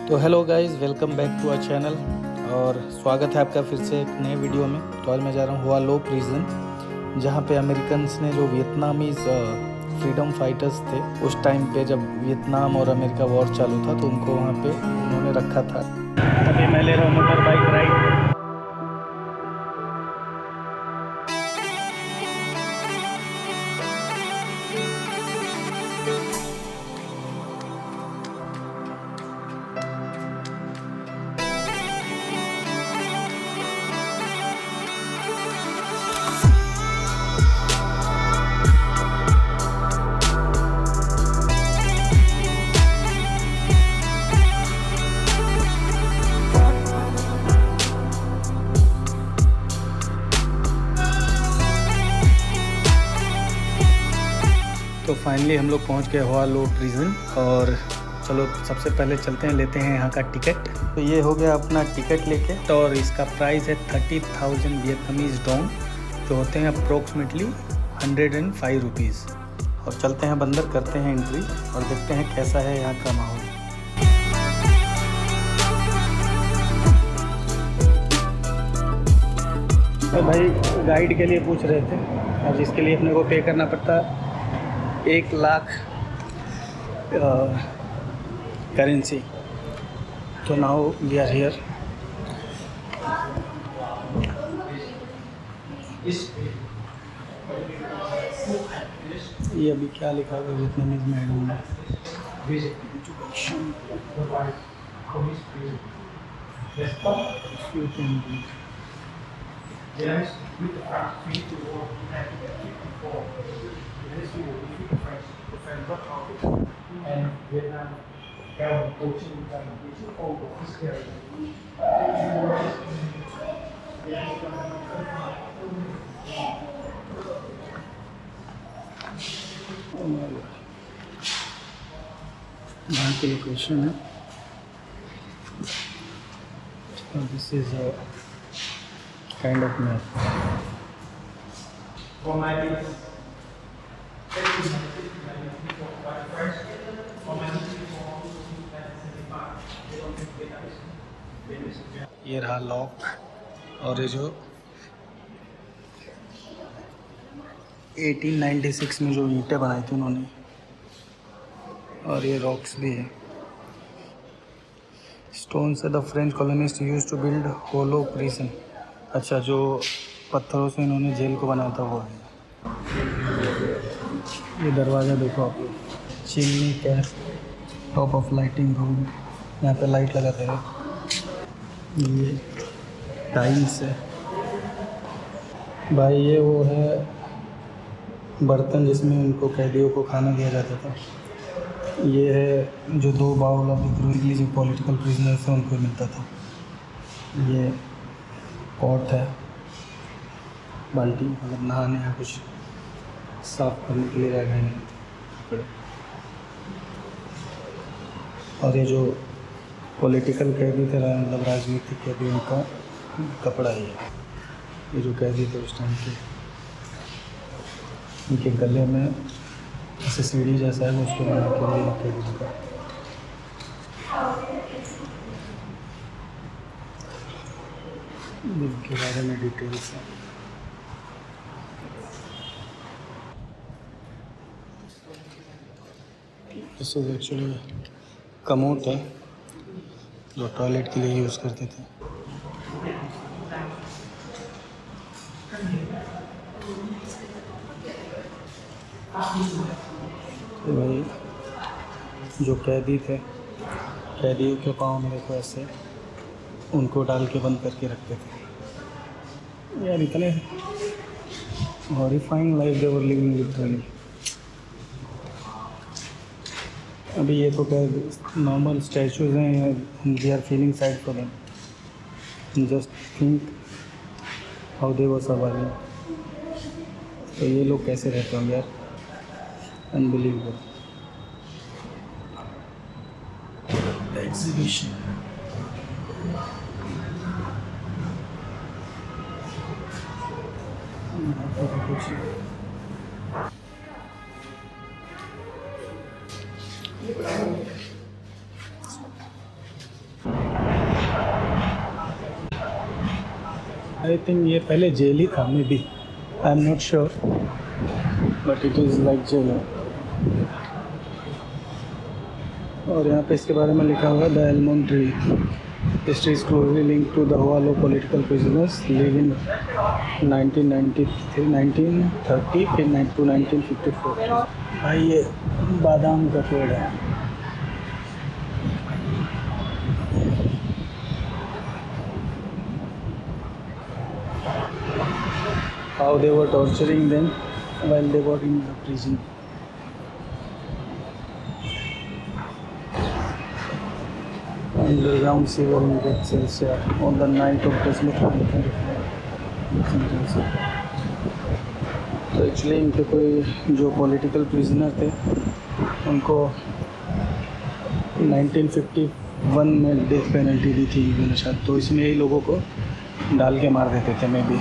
तो hello guys, welcome back to our channel और स्वागत है आपका फिर से एक नए वीडियो में। तो आज मैं जा रहा हूँ हुआ लो प्रिजन, जहाँ पे अमेरिकन्स ने जो वियतनामीज फ्रीडम फाइटर्स थे उस टाइम पे, जब वियतनाम और अमेरिका वॉर चालू था, तो उनको वहाँ पे उन्होंने रखा था। अभी मैं ले रहा हूँ मोटर बाइक राइड। तो फाइनली हम लोग पहुंच गए हुआ लो प्रिजन। और चलो सबसे पहले चलते हैं, लेते हैं यहाँ का टिकट। तो ये हो गया अपना टिकट लेके, तो और इसका प्राइस है 30,000 वियतनामीज डोंग, जो होते हैं अप्रोक्सीमेटली 105 रुपीज़। और चलते हैं बंदर, करते हैं एंट्री और देखते हैं कैसा है यहाँ का माहौल। तो भाई गाइड के लिए पूछ रहे थे, और जिसके लिए अपने को पे करना पड़ता 1,00,000 करेंसी। तो नाउ वी आर हियर। ये अभी क्या लिखा हुआ है वियतनामीज में, आई डोंट नो। यहाँ की लोकेशन है। This is a kind of map. ये रहा लॉक, और ये जो 1896 में जो ईंटें बनाई थी उन्होंने, और ये रॉक्स भी है। स्टोन से the French colonist use to build hollow prison. अच्छा, जो पत्थरों से इन्होंने जेल को बनाया था वो है। ये दरवाज़ा देखो आप लोग, chimney cap, top of lighting room, यहाँ पे लाइट लगाते हैं। ये टाइल्स है भाई। ये वो है बर्तन जिसमें उनको कैदियों को खाना दिया जाता था। ये है जो 2 बाउल ऑफ ग्रोइंगली जो पॉलिटिकल प्रिजनर्स हैं उनको मिलता था। ये पॉट है, बाल्टी, मतलब नहाने या कुछ साफ करने के लिए रह गए हैं कपड़े। और ये जो पॉलिटिकल कैदी थे, मतलब राजनीतिक कैदी, उनका कपड़ा ही है। ये जो कैदी थे उस टाइम के, उनके गले में ऐसे सीढ़ी जैसा है, वो उसको बना के लिए कैदी का। इनके बारे में डिटेल्स है। दिस इज एक्चुअली कमोड है जो टॉयलेट के लिए यूज़ करते थे। तो भाई जो कैदी थे, कैदियों के पाँव में देखो ऐसे उनको डाल के बंद करके रखते थे। यार इतने horrifying life they were living literally. अभी ये तो क्या नॉर्मल स्टैचूज हैं, we are feeling sad for them. Just think how they were surviving. तो ये लोग कैसे रहते होंगे यार, अनबिलीवेबल। एग्जीबिशन आई थिंक ये पहले जेल ही था, may be, I am not sure, but it is like jail. और यहाँ पे इसके बारे में लिखा हुआ है the almond tree. This tree is closely link to the हुआलो पॉलिटिकल प्रिजनर्स लिव इन 1993, 1930 फिर 1954। भाई ये बादाम का पेड़ है। How they were torturing them while they were in the prison. Underground sewer in Red Cells on the night of December 2024. तो actually इनके कोई जो पॉलिटिकल प्रिजनर थे उनको 1951 में डेथ पेनल्टी दी थी मैंने शायद, तो इसमें ही लोगों को डाल के मार देते थे, मे be,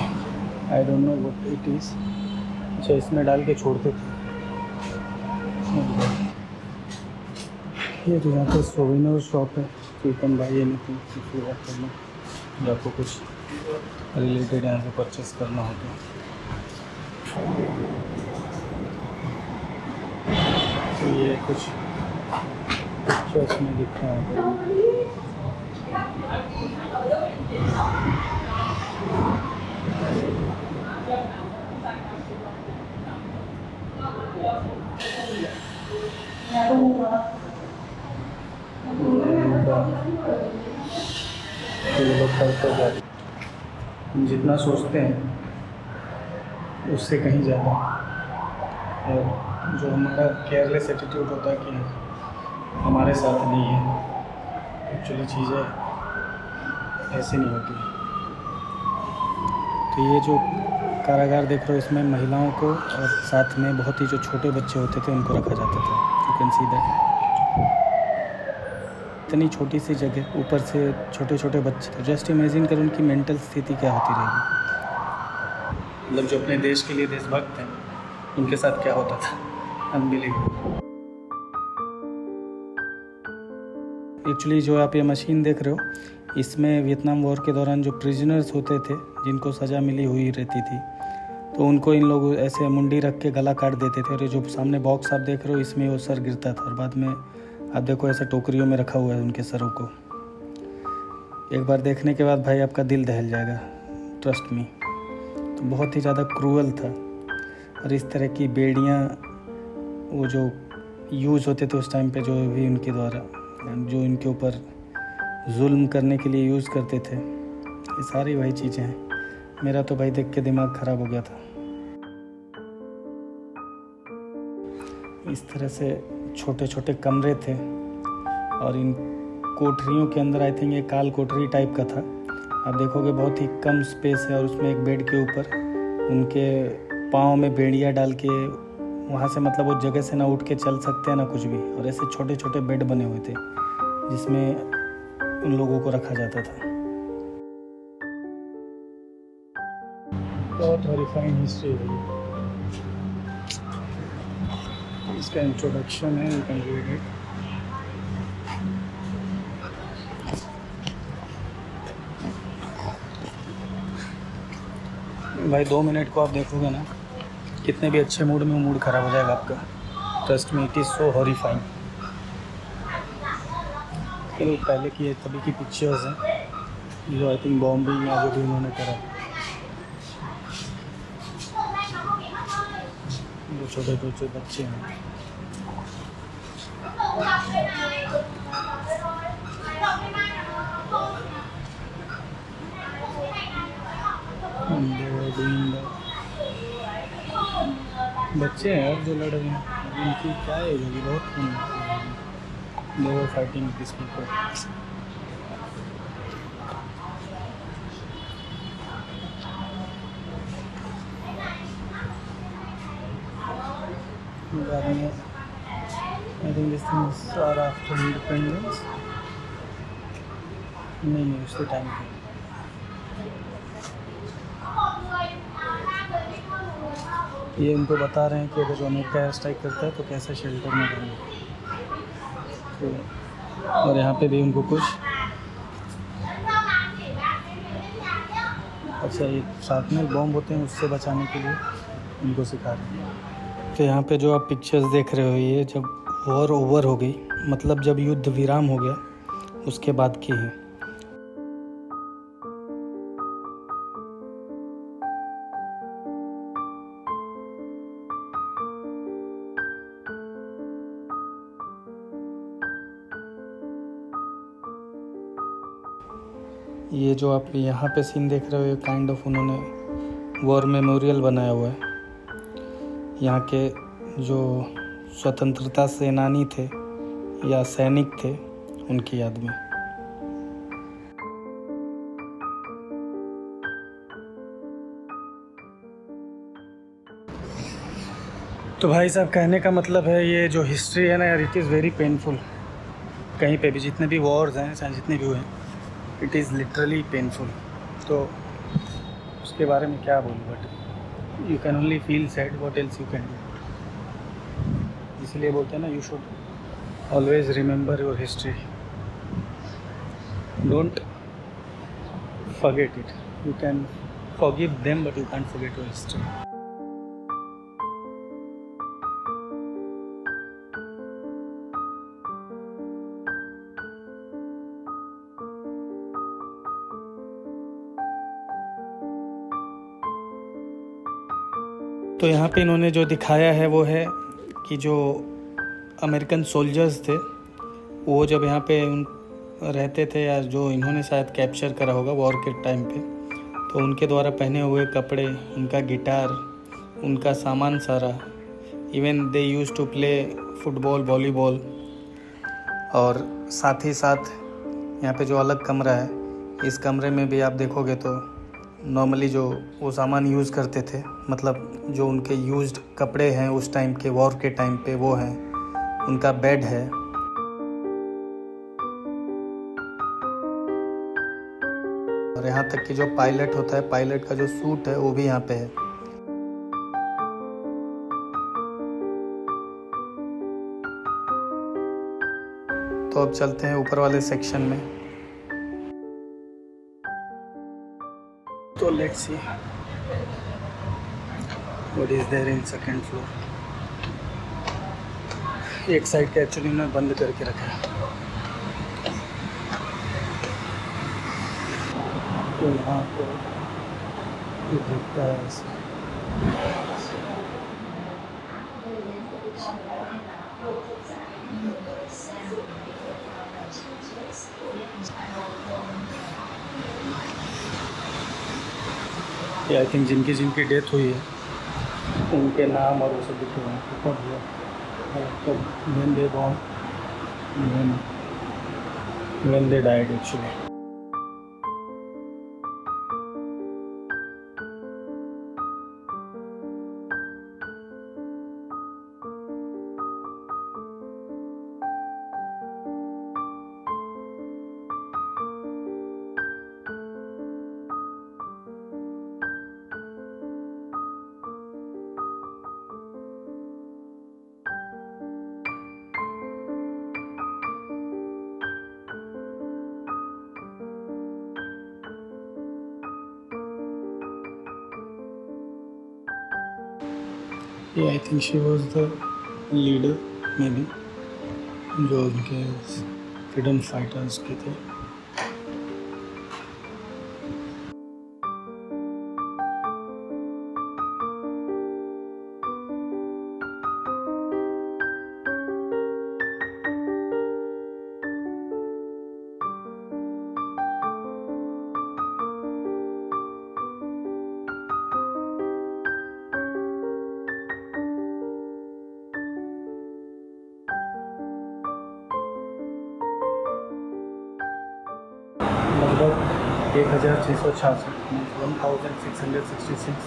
I don't know what it is. अच्छा, इसमें डाल के छोड़ते थे। ये तो यहाँ पे सोविनर शॉप है, चिकन भाई एनीथिंग करना, या आपको कुछ रिलेटेड यहाँ से परचेस करना हो तो ये कुछ पिक्चर्स में दिख रहा है। हम जितना सोचते हैं उससे कहीं ज़्यादा, और जो हमारा केयरलेस एटीट्यूड होता है कि हमारे साथ नहीं है, एक्चुअली चीज़ें ऐसे नहीं होती। तो ये जो कारागार देख रहे हो, इसमें महिलाओं को और साथ में बहुत ही जो छोटे बच्चे होते थे उनको रखा जाता था। यू कैन सी दैट, इतनी छोटी सी जगह, ऊपर से छोटे छोटे बच्चे। तो जस्ट इमेजिन करो उनकी मेंटल स्थिति क्या होती रहेगी। मतलब जो अपने देश के लिए देशभक्त हैं उनके साथ क्या होता था, अनबिलीवेबल। एक्चुअली जो आप ये मशीन देख रहे हो, इसमें वियतनाम वॉर के दौरान जो प्रिजनर्स होते थे जिनको सज़ा मिली हुई रहती थी, तो उनको इन लोग ऐसे मुंडी रख के गला काट देते थे। और ये जो सामने बॉक्स आप देख रहे हो, इसमें वो सर गिरता था, और बाद में आप देखो ऐसे टोकरियों में रखा हुआ है उनके सरों को। एक बार देखने के बाद भाई आपका दिल दहल जाएगा, ट्रस्ट मी। तो बहुत ही ज़्यादा क्रूअल था। और इस तरह की बेड़ियाँ वो जो यूज़ होते थे उस टाइम पे, जो भी उनके द्वारा जो इनके ऊपर जुल्म करने के लिए यूज़ करते थे, ये सारी वही चीज़ें हैं। मेरा तो भाई देख के दिमाग ख़राब हो गया था। इस तरह से छोटे छोटे कमरे थे, और इन कोठरियों के अंदर आई थिंक एक काल कोठरी टाइप का था। आप देखोगे बहुत ही कम स्पेस है, और उसमें एक बेड के ऊपर उनके पाँव में बेड़ियाँ डाल के वहाँ से, मतलब वो जगह से ना उठ के चल सकते हैं ना कुछ भी। और ऐसे छोटे छोटे बेड बने हुए थे जिसमें उन लोगों को रखा जाता था। बहुत हॉरिफाइंग हिस्ट्री है। इसका इंट्रोडक्शन है, यू कैन रीड इट। भाई 2 मिनट को आप देखोगे ना, कितने भी अच्छे मूड में मूड ख़राब हो जाएगा आपका। Trust me, it is so horrifying. ये पहले की है, तभी की पिक्चर्स हैं जो आई थिंक बॉम्बिंग या जो भी उन्होंने करा। जो छोटे छोटे बच्चे हैं, बच्चे हैं यार जो लड़ रहे हैं। इनकी क्या एज होगी, बहुत कम। They were fighting this people. बाद में I think this things are after independence, नहीं उसके टाइम पे। ये उनको बता रहे हैं कि अगर जो अमेरिका एयर स्ट्राइक करता है तो कैसे शेल्टर में रहेंगे। तो और यहाँ पे भी उनको कुछ अच्छा, ये शार्पनर बॉम्ब होते हैं, उससे बचाने के लिए उनको सिखा रहे हैं। तो यहाँ पे जो आप पिक्चर्स देख रहे हो, ये जब वॉर ओवर हो गई, मतलब जब युद्ध विराम हो गया, उसके बाद की है। ये जो आप यहाँ पे सीन देख रहे हो, ये काइंड ऑफ उन्होंने वॉर मेमोरियल बनाया हुआ है यहाँ के जो स्वतंत्रता सेनानी थे या सैनिक थे, उनकी याद में। तो भाई साहब, कहने का मतलब है, ये जो हिस्ट्री है ना यार, इट इज़ वेरी पेनफुल। कहीं पे भी जितने भी वॉर्स हैं, चाहे जितने भी हुए हैं, इट इज़ लिटरली पेनफुल। तो उसके बारे में क्या बोलूँ, but you can only feel sad, what else you can do. इसलिए बोलते हैं ना, you should always remember your history, don't forget it. You can forgive them, but you can't forget your history. तो यहाँ पे इन्होंने जो दिखाया है वो है कि जो अमेरिकन सोल्जर्स थे, वो जब यहाँ पे रहते थे, या जो इन्होंने शायद कैप्चर करा होगा वॉर के टाइम पे, तो उनके द्वारा पहने हुए कपड़े, उनका गिटार, उनका सामान सारा, even they use to play football, volleyball. और साथ ही साथ यहाँ पे जो अलग कमरा है, इस कमरे में भी आप देखोगे तो नॉर्मली जो वो सामान यूज़ करते थे, मतलब जो उनके यूज्ड कपड़े हैं उस टाइम के, वॉर के टाइम पे, वो हैं। उनका बेड है, और यहाँ तक कि जो पायलट होता है, पायलट का जो सूट है, वो भी यहाँ पे है। तो अब चलते हैं ऊपर वाले सेक्शन में। तो let's see what is there in second floor. एक साइड का एक्चुअली उन्होंने बंद करके रखा है, तो यहाँ पे दिखता है ऐसे। आई थिंक जिनकी डेथ हुई है, उनके नाम और वो सब लिखे हुए हैं, कब हुआ, कब, when they born, when they died actually। Yeah, I think she was the leader, maybe, जो उनके फ्रीडम फाइटर्स के थे। लगभग 1666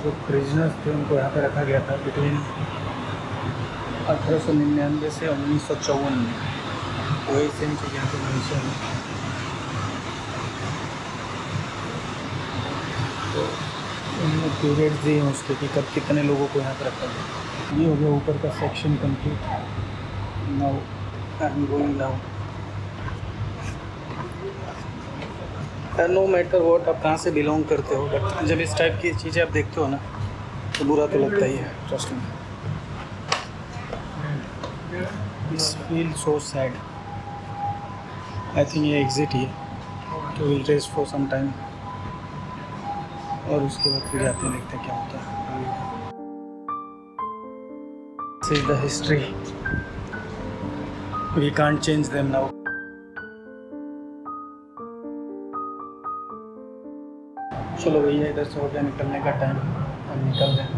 जो प्रिजनर्स थे, उनको यहाँ पे रखा गया था बिटवीन 1899 से 1954 में। वही सेम चीज़ यहाँ पे मेंशन है। तो उन्होंने पीरियड्स दिए हैं उसके कि कब कितने लोगों को यहाँ पे रखा गया। ये हो गया ऊपर का section complete. Now I am going down. No matter what आप कहाँ से बिलोंग करते हो, बट जब इस टाइप की चीज़ें आप देखते हो ना तो बुरा तो लगता ही है, trust me. This feel so sad. I think ये एग्जिट ही है, तो will rest for some time और उसके बाद फिर जाते हैं, देखते हैं क्या होता है। This is the history, we can't change them now. चलो भैया, इधर से हो गया निकलने का टाइम, हम निकल रहे हैं,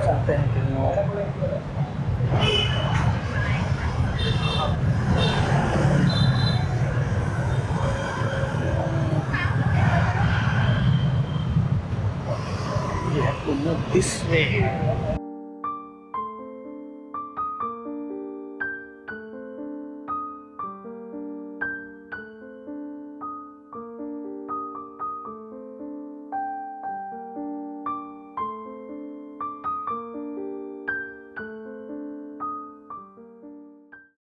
चलते हैं कहीं और। We have to move this way.